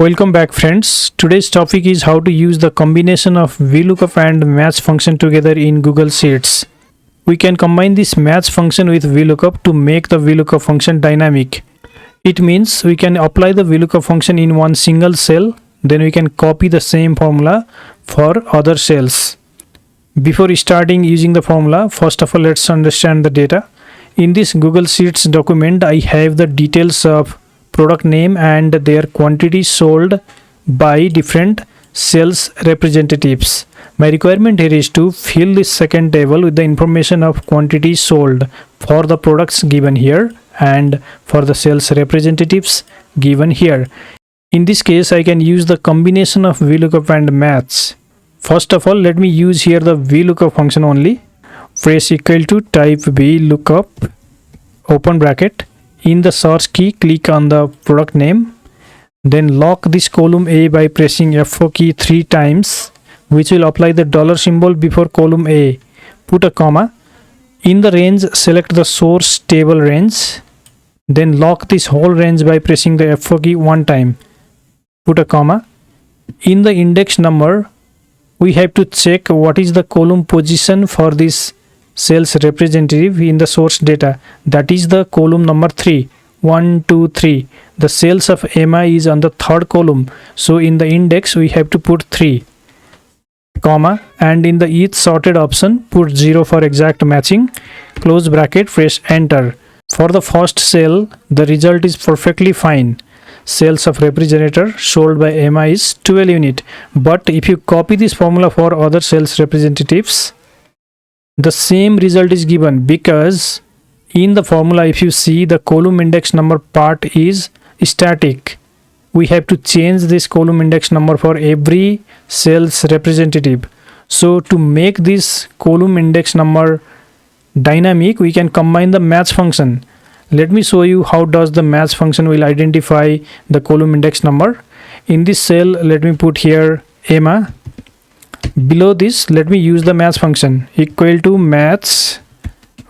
Welcome back friends. Today's topic is how to use the combination of VLOOKUP and MATCH function together in Google Sheets. We can combine this MATCH function with VLOOKUP to make the VLOOKUP function dynamic. It means we can apply the VLOOKUP function in one single cell, then we can copy the same formula for other cells. Before starting using the formula, first of all let's understand the data. In this Google Sheets document, I have the details of product name and their quantity sold by different sales representatives. My requirement here is to fill this second table with the information of quantity sold for the products given here and for the sales representatives given here. In this case, I can use the combination of VLOOKUP and MATCH. First of all, let me use here the VLOOKUP function only. Press equal to type VLOOKUP, open bracket. In the search key, click on the product name, then lock this column A by pressing F4 key 3 times, which will apply the dollar symbol before column A. Put a comma. In the range, select the source table range, then lock this whole range by pressing the F4 key 1 time. Put a comma. In the index number, we have to check what is the column position for this sales representative in the source data, that is the column number 3, 1 2 3. The sales of Emma is on the third column, so in the index we have to put 3, comma, and in the each sorted option put 0 for exact matching, close bracket, press enter. For the first cell, the result is perfectly fine. Sales of refrigerator sold by Emma is 12 unit, but if you copy this formula for other sales representatives, the same result is given, because in the formula, if you see, the column index number part is static. We have to change this column index number for every sales representative. So to make this column index number dynamic, we can combine the MATCH function. Let me show you how does the MATCH function will identify the column index number. In this cell, let me put here Emma. Below this, let me use the MATCH function, equal to MATCH,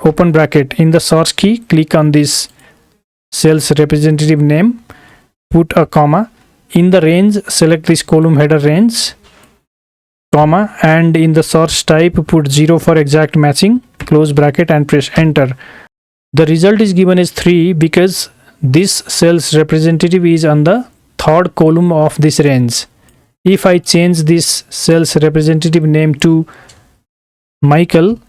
open bracket. In the search key, click on this sales representative name, put a comma. In the range, select this column header range, comma, and in the search type, put 0 for exact matching, close bracket, and press enter. The result is given as 3 because this sales representative is on the third column of this range. If I change this sales representative name to Michael,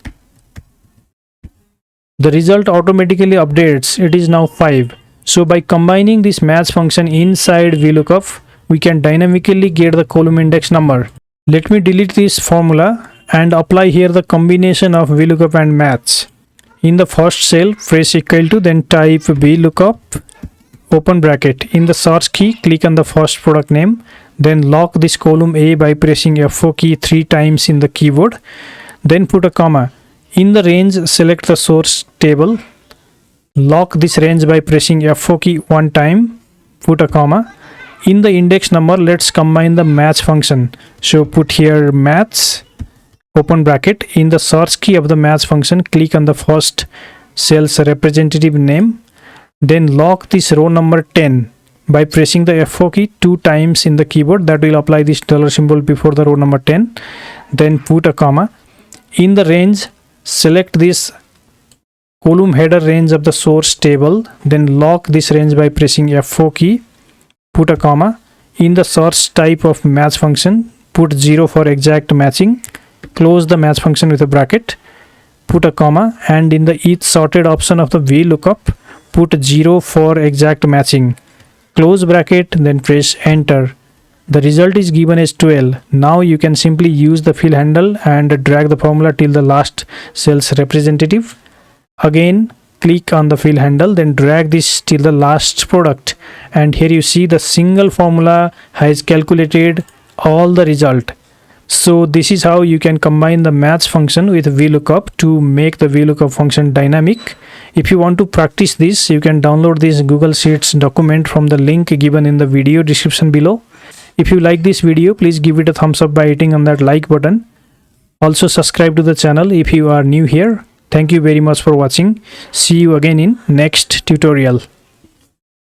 the result automatically updates. It is now 5. So by combining this MATCH function inside VLOOKUP, we can dynamically get the column index number. Let me delete this formula and apply here the combination of VLOOKUP and MATCH. In the first cell, press equal to, then type VLOOKUP, open bracket. In the search key, click on the first product name, then lock this column A by pressing F4 key 3 times in the keyboard, then put a comma. In the range, select the source table, lock this range by pressing F4 key 1 time, put a comma. In the index number, let's combine the MATCH function. So put here MATCH, open bracket. In the search key of the MATCH function, click on the first sales representative name, then lock this row number 10 by pressing the F4 key 2 times in the keyboard. That will apply this dollar symbol before the row number 10, then put a comma. In the range, select this column header range of the source table, then lock this range by pressing F4 key, put a comma. In the search type of MATCH function, put 0 for exact matching, close the MATCH function with a bracket, put a comma, and in the each sorted option of the VLOOKUP, put 0 for exact matching, close bracket, then press enter. The result is given as 12. Now you can simply use the fill handle and drag the formula till the last sales representative. Again, click on the fill handle, then drag this till the last product, and here you see the single formula has calculated all the result. So this is how you can combine the MATCH function with VLOOKUP to make the VLOOKUP function dynamic. If you want to practice this, you can download this Google Sheets document from the link given in the video description below. If you like this video, please give it a thumbs up by hitting on that like button. Also subscribe to the channel if you are new here. Thank you very much for watching. See you again in next tutorial.